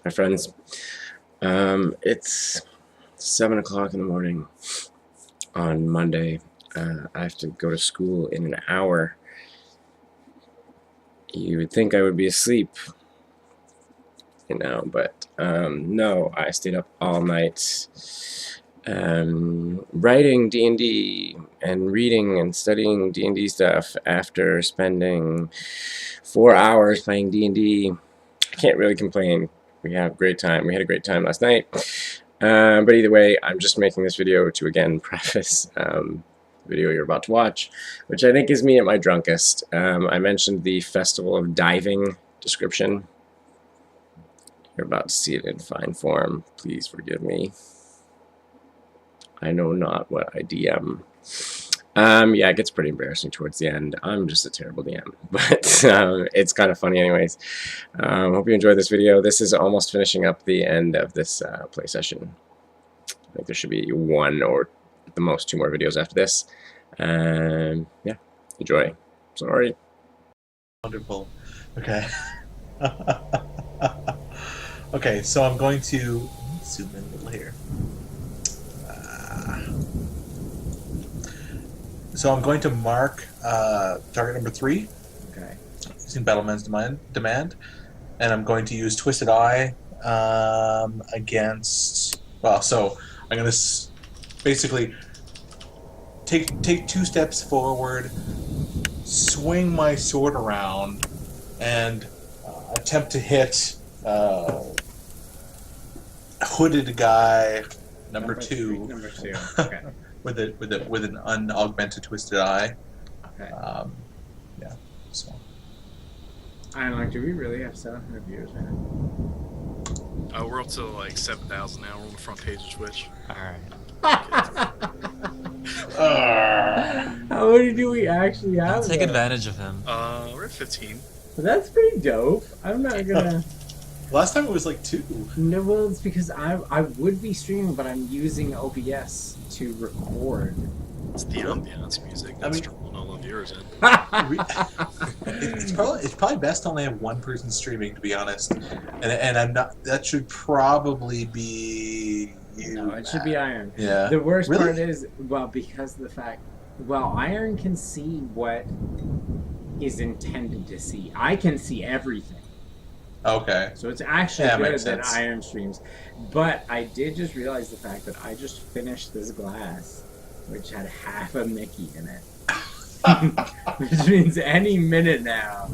my friends. It's 7 o'clock in the morning on Monday. I have to go to school in an hour. You would think I would be asleep, but no, I stayed up all night writing D&D and reading and studying D&D stuff after spending 4 hours playing D&D. I can't really complain. We had a great time. We had a great time last night. But either way, I'm just making this video to again preface the video you're about to watch, which I think is me at my drunkest. I mentioned the Festival of Diving description. You're about to see it in fine form. Please forgive me. I know not what I DM. Yeah, it gets pretty embarrassing towards the end. I'm just a terrible DM, but it's kind of funny anyways. Hope you enjoyed this video. This is almost finishing up the end of this play session. I think there should be one or at the most 2 more videos after this. Yeah, enjoy. Sorry. Wonderful. Okay. Okay, so I'm going to zoom in a little here. So I'm going to mark target number 3. Okay. Using Battleman's Demand, and I'm going to use Twisted Eye against. Well, so I'm going to basically take 2 steps forward, swing my sword around, and attempt to hit hooded guy number 2. Number 2. Okay. with an unaugmented Twisted Eye. Okay. Yeah. So. I don't know. Do we really have 700 viewers right now? We're up to like 7,000 now. We're on the front page of Twitch. Alright. How many do we actually have? Take advantage of him. We're at 15. Well, that's pretty dope. I'm not gonna. Last time it was like 2. No, well, it's because I would be streaming, but I'm using OBS to record. It's the ambiance music. That's drawing all the viewers in. It's probably best to only have one person streaming, to be honest. And I'm not. That should probably be you. No, it should be Iron. Yeah. The worst part is, well, because of the fact, well, Iron can see what is intended to see. I can see everything. Okay. So it's actually Yeah, good makes that sense. Iron streams. But I did just realize the fact that I just finished this glass, which had half a Mickey in it. Which means any minute now,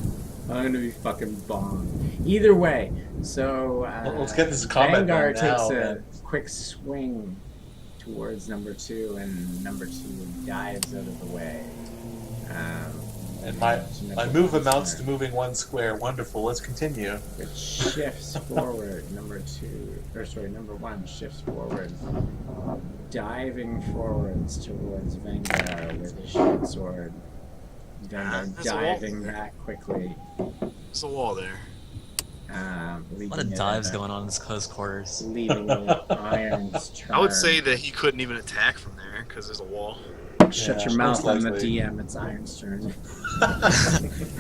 I'm gonna be fucking bombed. Either way, so Well, let's get this comment Vanguard done now, takes a man. quick swing towards number 2, and number 2 dives out of the way. And my move amounts to moving 1 square. Wonderful. Let's continue. It shifts forward. Number 1 shifts forward, diving forwards towards Vanguard with his short sword. Vanguard there's a wall diving there. back quickly. There's a wall there. A lot of dives going on in his close quarters. Leaving it Iron's turn. I would say that he couldn't even attack from there because there's a wall. Shut Yeah, your mouth most on the likely. DM. It's Iron's turn.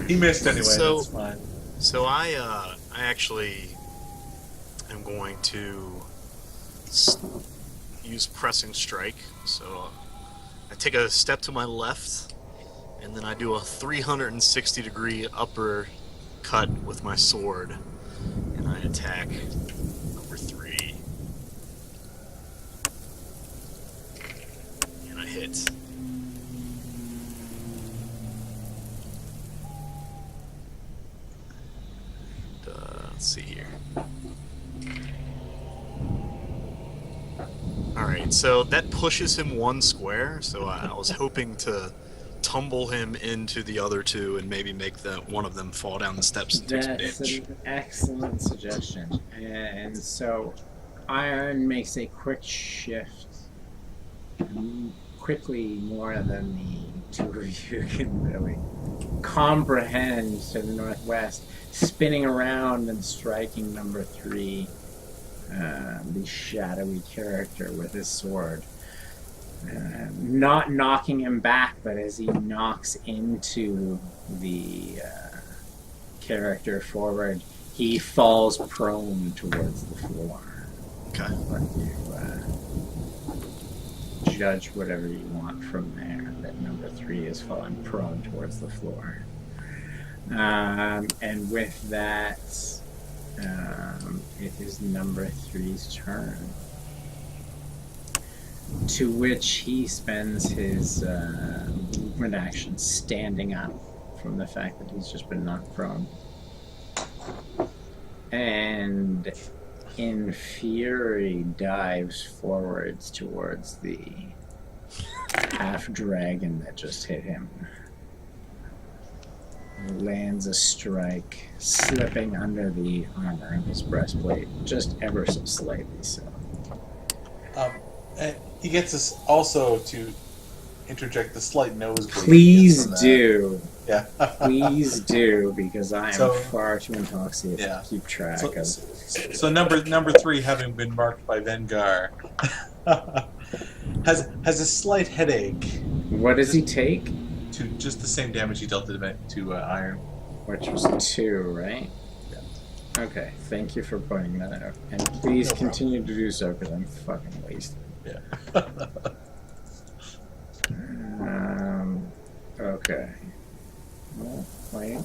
He missed anyway. So- That's fine. So I actually am going to use pressing strike. So I take a step to my left, and then I do a 360-degree upper cut with my sword, and I attack number 3, and I hit. Let's see here. Alright, so that pushes him 1 square, so I was hoping to tumble him into the other 2 and maybe make one of them fall down the steps and take some That's damage. an excellent suggestion. And so Iron makes a quick shift. Quickly, more than the 2 of you can really comprehend, to the northwest, spinning around and striking number 3, the shadowy character with his sword. Not knocking him back, but as he knocks into the character forward, He falls prone towards the floor. Okay. But you judge whatever you want from there. That number 3 is falling prone towards the floor. And with that, it is number 3's turn. To which he spends his movement action standing up from the fact that he's just been knocked prone. And in fury dives forwards towards the half-dragon that just hit him. Lands a strike, slipping under the armor of his breastplate, just ever so slightly so. And he gets us also to interject the slight nosebleed. Please do. Yeah. Please do, because I am So- far too intoxicated Yeah. to keep track So, of. so number 3, having been marked by Vengar, has a slight headache What does he take? to just the same damage he dealt to Iron. Which was 2, right? Yeah. Okay, thank you for pointing that out. And please No problem. continue to do so, because I'm fucking wasted. Yeah. Okay. Well, wait.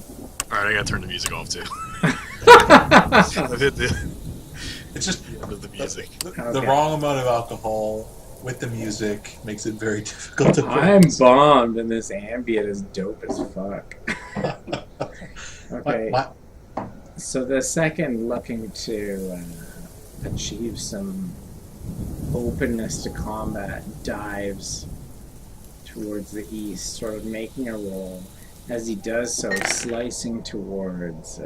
Alright, I gotta turn the music off too. I've hit the It's just end of the music. the Okay. wrong amount of alcohol with the music makes it very difficult to. I'm bombed, and this ambient is dope as fuck. Okay, What? so the second looking to achieve some openness to combat dives towards the east, sort of making a roll. As he does so, slicing towards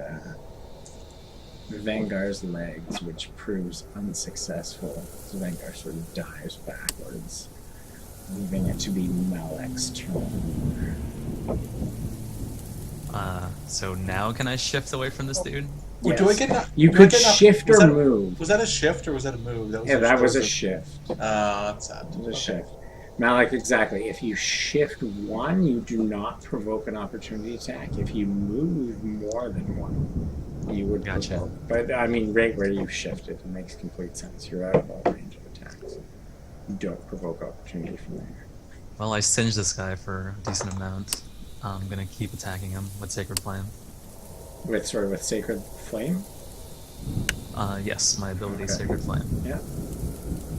Vengar's legs, which proves unsuccessful. So Vengar sort of dives backwards, leaving it to be Malek's turn. So now can I shift away from this dude? Wait, do I get that? You do I could get that- shift was or that- move. Was that a shift or was that a move? Yeah, that was a shift. That's sad. It was a shift. Malek, exactly. If you shift 1, you do not provoke an opportunity attack. If you move more than 1, you would Gotcha. provoke. But, I mean, right where you shifted, it makes complete sense. You're out of all range of attacks. You don't provoke opportunity from there. Well, I singed this guy for a decent amount. I'm gonna keep attacking him with Sacred Flame. With Sacred Flame? Yes, my ability is Okay. Sacred Flame. Yeah.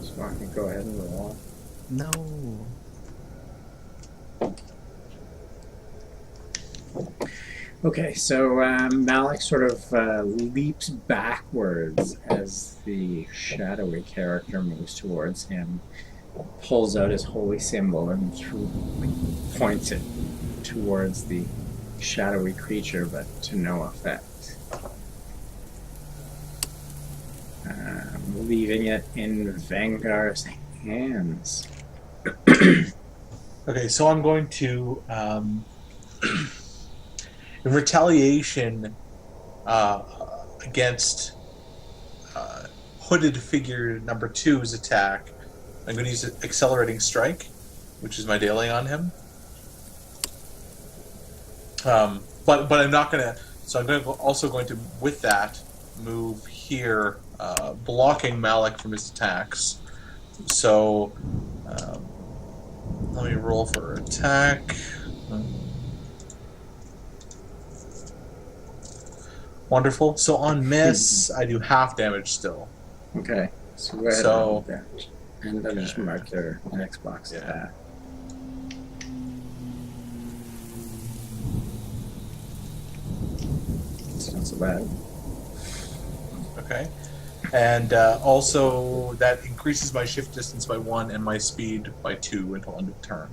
So I can go ahead and roll. No. Okay, so Malek sort of leaps backwards as the shadowy character moves towards him, pulls out his holy symbol and points it towards the shadowy creature, but to no effect. Leaving it in Vengar's hands. Okay, so I'm going to, in retaliation against hooded figure number 2's attack, I'm going to use Accelerating Strike, which is my daily on him. But I'm not going to. So I'm also going to, with that, move here, blocking Malek from his attacks. So let me roll for attack. Wonderful. So on miss, I do half damage still. Okay, so go ahead So- and damage. And then just mark your next box Yeah. attack. It's not so bad. Okay. And also, that increases my shift distance by 1 and my speed by 2 until end of turn.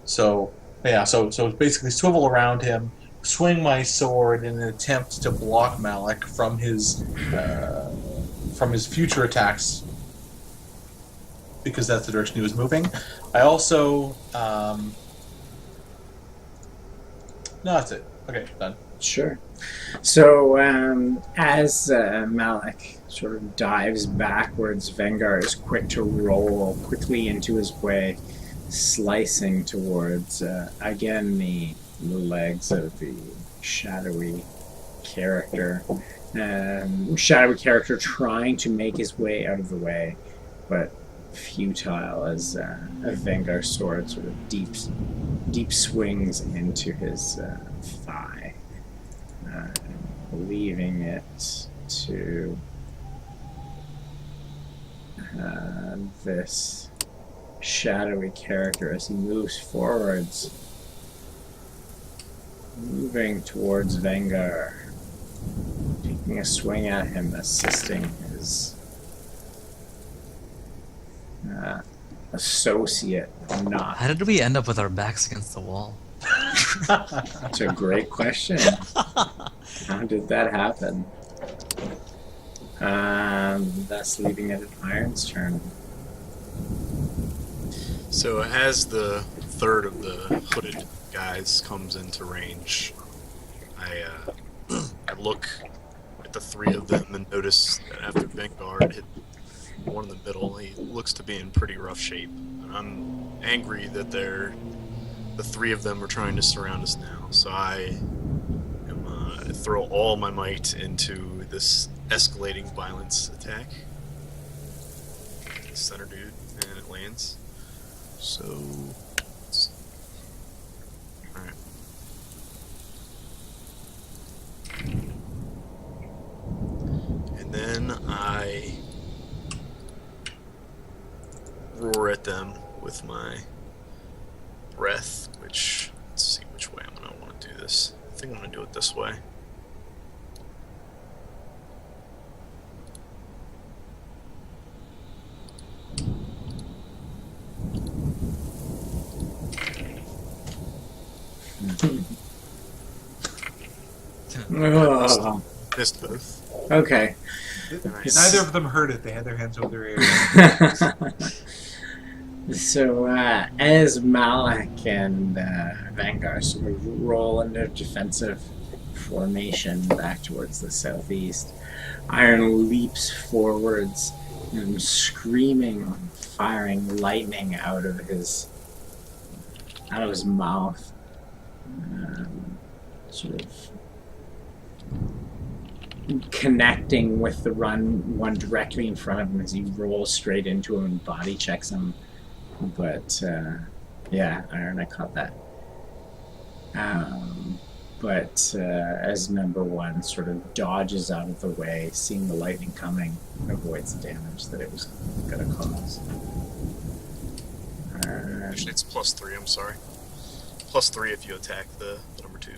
So basically swivel around him, swing my sword in an attempt to block Malek from his future attacks, because that's the direction he was moving. I also... no, that's it. Okay, done. Sure. So, as Malek sort of dives backwards, Vengar is quick to roll quickly into his way, slicing towards, again, the legs of the shadowy character. Shadowy character trying to make his way out of the way, but futile as a Vanguard sword sort of deep swings into his thigh, leaving it to this shadowy character as he moves forwards, moving towards Vanguard, taking a swing at him, assisting his associate not. How did we end up with our backs against the wall? That's a great question. How did that happen? Thus leaving it at Iron's turn. So as the third of the hooded guys comes into range, I look at the three of them and notice that after Vanguard hit one in the middle, he looks to be in pretty rough shape. I'm angry that the three of them are trying to surround us now, so I throw all my might into this escalating violence attack. Center dude, and it lands. So, alright. And then I roar at them with my breath, which, let's see which way I'm going to want to do this. I think I'm going to do it this way. Oh, Missed both. okay. Neither of them heard it. They had their hands over their ears. So, as Malik and Vanguard sort of roll into defensive formation back towards the southeast, Iron leaps forwards, screaming, firing lightning out of his mouth, sort of connecting with the one directly in front of him as he rolls straight into him and body checks him. But yeah, Iron, I caught that. But as number one sort of dodges out of the way, seeing the lightning coming, avoids the damage that it was going to cause. Actually, it's +3, I'm sorry. +3 if you attack the number 2.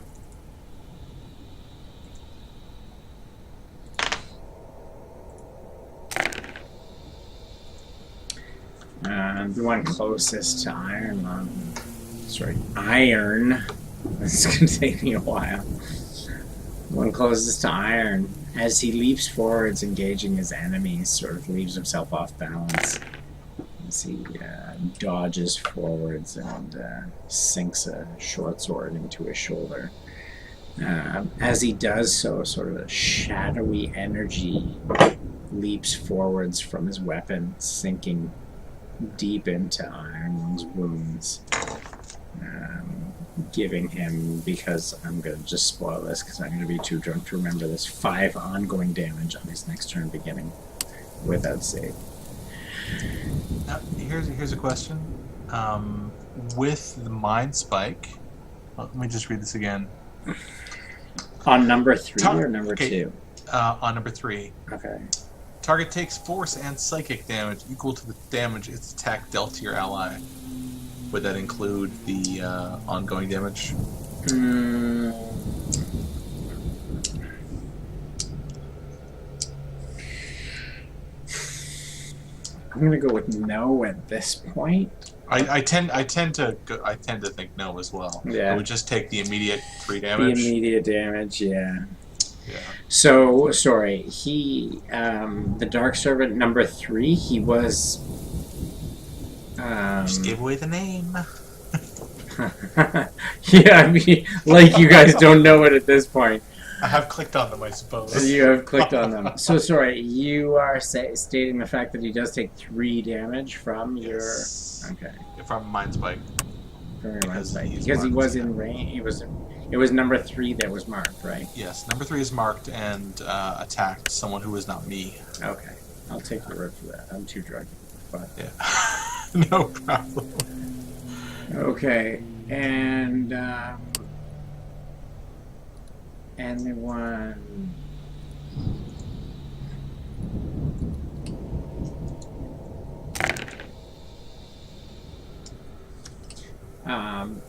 The one closest to Iron, Iron. This is going to take me a while. The one closest to Iron, as he leaps forwards, engaging his enemies, sort of leaves himself off balance. As he dodges forwards and sinks a short sword into his shoulder. As he does so, sort of a shadowy energy leaps forwards from his weapon, sinking deep into Iron's wounds, giving him, because I'm going to just spoil this because I'm going to be too drunk to remember this, 5 ongoing damage on his next turn beginning without save. Here's a question. With the Mind Spike, let me just read this again. On number 3 or number okay. 2? On number 3. Okay. Target takes force and psychic damage equal to the damage its attack dealt to your ally. Would that include the ongoing damage? I'm gonna go with no at this point. I tend to think no as well. Yeah. It would just take the immediate 3 damage. The immediate damage, yeah. Yeah. So, sorry, he, the Dark Servant number 3, he was, Just gave away the name. yeah, I mean, like you guys don't know it at this point. I have clicked on them, I suppose. You have clicked on them. So, sorry, you are stating the fact that he does take 3 damage from Yes. your... Okay. From Mind Spike. From your Because mind he's because he marked, was yeah. in range. It was number 3 that was marked, right? Yes, number 3 is marked and attacked someone who is not me. Okay. I'll take your word for that. I'm too drunk. But Yeah. No problem. okay. And the one.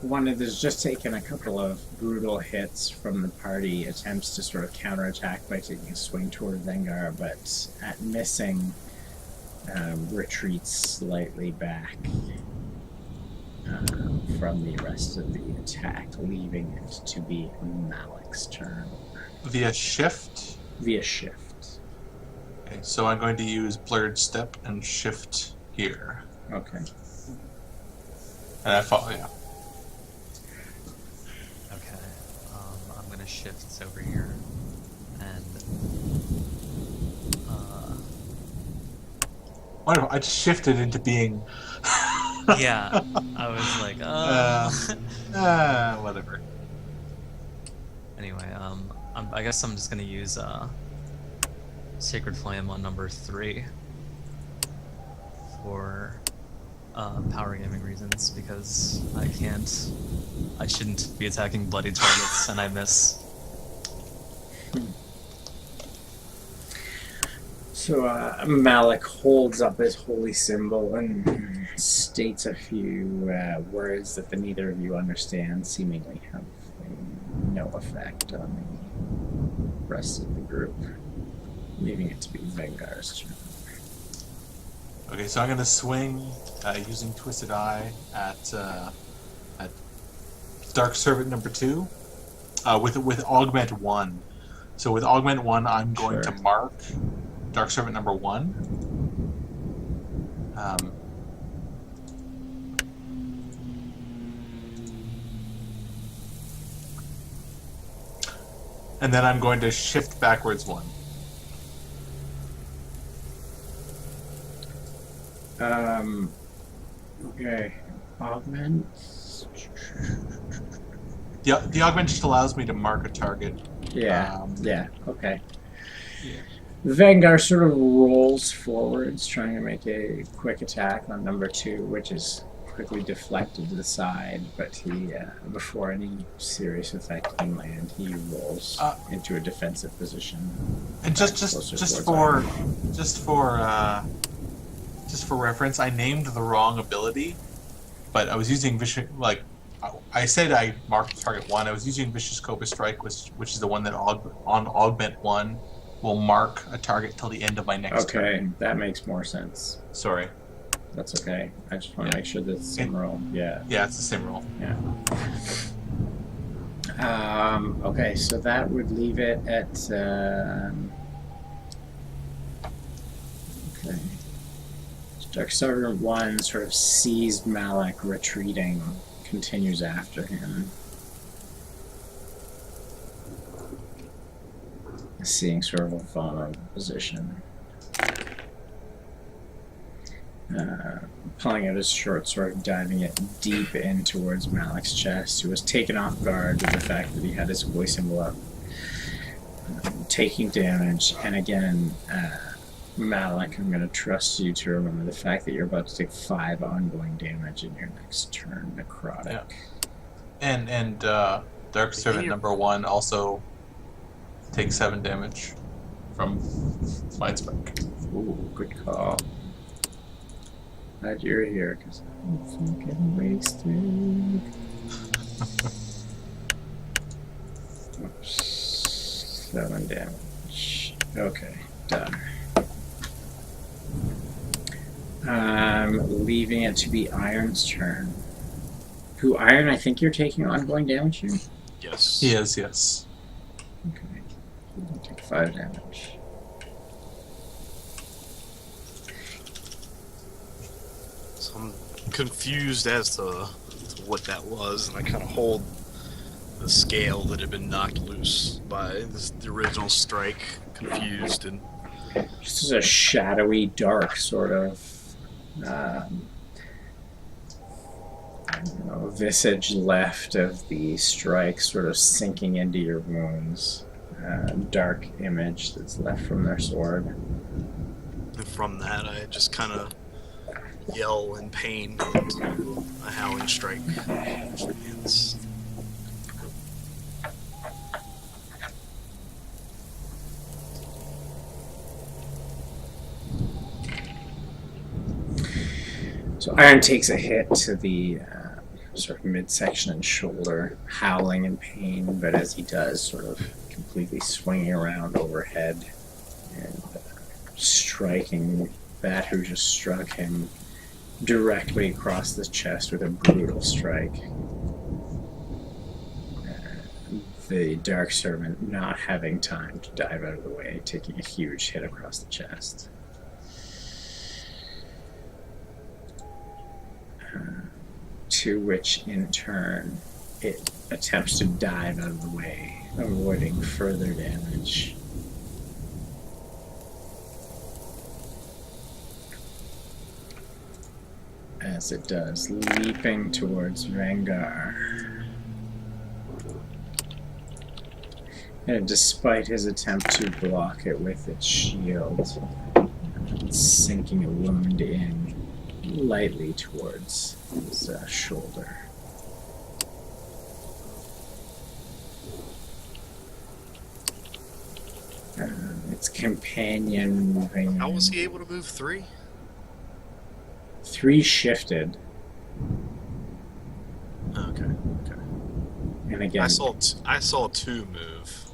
One that has just taken a couple of brutal hits from the party attempts to sort of counterattack by taking a swing toward Vengar, but at missing, retreats slightly back from the rest of the attack, leaving it to be Malik's turn. Via shift? Via shift. Okay, so I'm going to use Blurred Step and shift here. Okay. And I follow, yeah. Okay. I'm gonna shift over here, and Wonderful. I just shifted into being. yeah, I was like, Whatever. Anyway, I guess I'm just gonna use Sacred Flame on number 3 for power gaming reasons, because I shouldn't be attacking bloody targets and I miss. So Malik holds up his holy symbol and states a few words that the neither of you understand, seemingly have no effect on the rest of the group, leaving it to be Vengar's turn. Okay, so I'm going to swing using Twisted Eye at Dark Servant number 2 with Augment 1. So with Augment 1, I'm going to mark Dark Servant number 1. And then I'm going to shift backwards 1. Okay. Augment. The augment just allows me to mark a target. Yeah. Yeah. Okay. Yeah. Vengar sort of rolls forwards, trying to make a quick attack on number 2, which is quickly deflected to the side. But he, before any serious effect can land, he rolls into a defensive position. And just for reference, I named the wrong ability, but I was using vicious. Like I said, I marked target 1. I was using Vicious Cobra Strike, which is the one that on Augment 1 will mark a target till the end of my next turn. Okay, that makes more sense. Sorry. That's okay. I just want to make sure that's the same roll. Yeah. Yeah, it's the same roll. Yeah. Okay, so that would leave it at. Okay. Dark Servant 1 sort of sees Malik retreating, continues after him. Seeing sort of a vulnerable position. Pulling out his short sword, diving it deep in towards Malik's chest, who was taken off guard with the fact that he had his holy symbol up. Taking damage, and again, Malik, I'm going to trust you to remember the fact that you're about to take 5 ongoing damage in your next turn, necrotic. Yeah. And Dark Servant number 1 also takes 7 damage from Mind Spike. Ooh, good call. Glad you're here, because I'm fucking wasted. Oops. 7 damage. Okay, done. Leaving it to be Iron's turn. Who, Iron, I think you're taking ongoing damage here? Yes. He is, yes. Okay. You take 5 damage. So I'm confused as to what that was, and I kind of hold the scale that had been knocked loose by the original strike, confused and. This is a shadowy, dark sort of No visage left of the strike sort of sinking into your wounds. Dark image that's left from their sword. And from that, I just kind of yell in pain, and a howling strike begins. So Iron takes a hit to the sort of midsection and shoulder, howling in pain, but as he does, sort of completely swinging around overhead and striking that who just struck him directly across the chest with a brutal strike. The Dark Servant not having time to dive out of the way, taking a huge hit across the chest. To which, in turn, it attempts to dive out of the way, avoiding further damage. As it does, leaping towards Rengar. And despite his attempt to block it with its shield, it's sinking a wound in lightly towards his shoulder. Its companion moving. How was he able to move 3? 3 shifted, Okay. and again, I saw 2 move.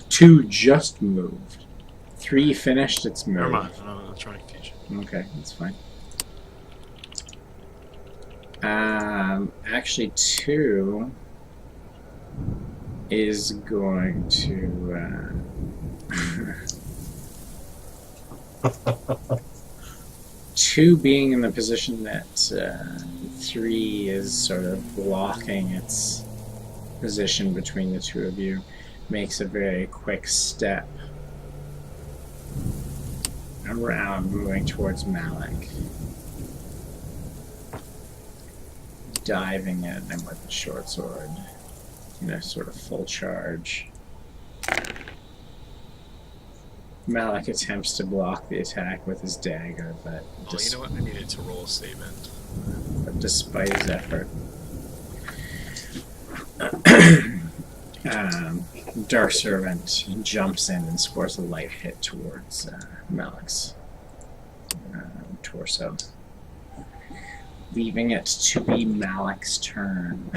2 just moved. 3 finished its move. Never mind. I'm trying to confuse you. Okay, that's fine. Actually, 2 is going to. 2 being in the position that 3 is sort of blocking its position between the two of you, makes a very quick step around, moving towards Malik, diving at him with the short sword in a sort of full charge. Malik attempts to block the attack with his dagger, but You know what? I needed to roll a statement. despite his effort, Dark Servant jumps in and scores a light hit towards Malik's torso, leaving it to be Malik's turn.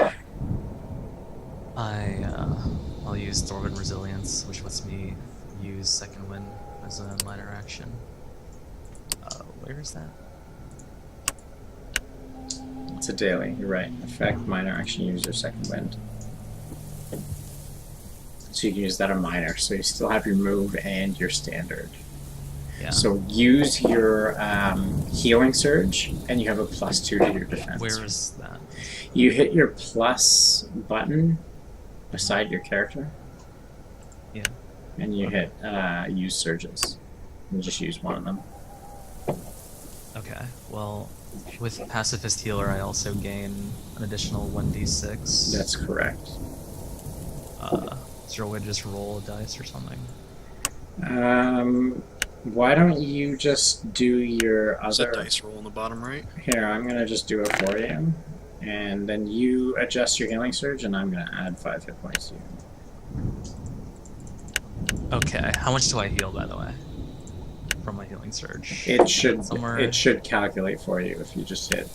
I'll use Dwarven Resilience, which lets me use Second Wind as a minor action. Where is that? It's a daily, you're right. Effect, minor action, use your Second Wind. So you can use that on minor, so you still have your move and your standard. Yeah. So use your healing surge, and you have a +2 to your defense. Where is that? You hit your plus button beside your character. Yeah. And you hit use surges. You just use one of them. Okay. Well, with Pacifist Healer, I also gain an additional 1d6. That's correct. Is there a way to just roll a dice or something? Why don't you just do your Is that other... dice roll on the bottom right? Here, I'm going to just do it for you. And then you adjust your healing surge, and I'm going to add 5 hit points to you. Okay. How much do I heal, by the way, from my healing surge? It should Somewhere- It should calculate for you if you just hit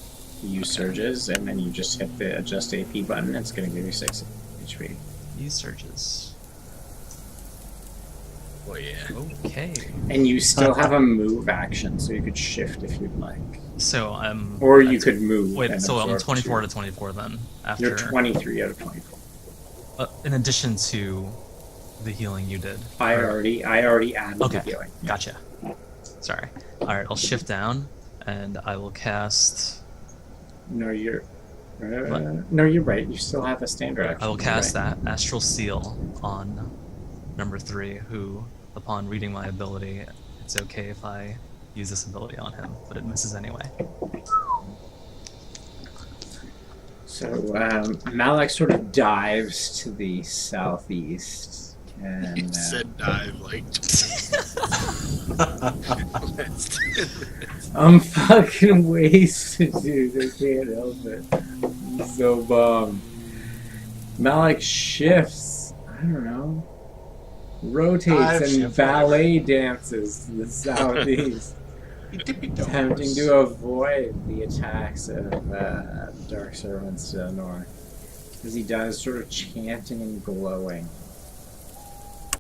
use surges, and then you just hit the adjust AP button. It's going to give you 6 HP. Use surges. Well, yeah. Okay. And you still have a move action, so you could shift if you'd like. So I'm. Or you could move. Wait, and so I'm absorb 24 2. to 24 then. After. You're 23 out of 24. In addition to the healing you did. I already added Okay. the healing. Gotcha. Sorry. All right, I'll shift down, and I will cast. No, you're. What? No, you're right. You still have a standard action. I will You're cast right. that Astral Seal on number 3, who, upon reading my ability, it's okay if I use this ability on him, but it misses anyway. So Malak sort of dives to the southeast, and Said dive like. I'm fucking wasted, dude. I can't help it. I'm so bummed. Malak shifts. I don't know. Rotates Dive, and shift, ballet dances to the southeast, attempting to avoid the attacks of dark servants to the north. As he does, sort of chanting and glowing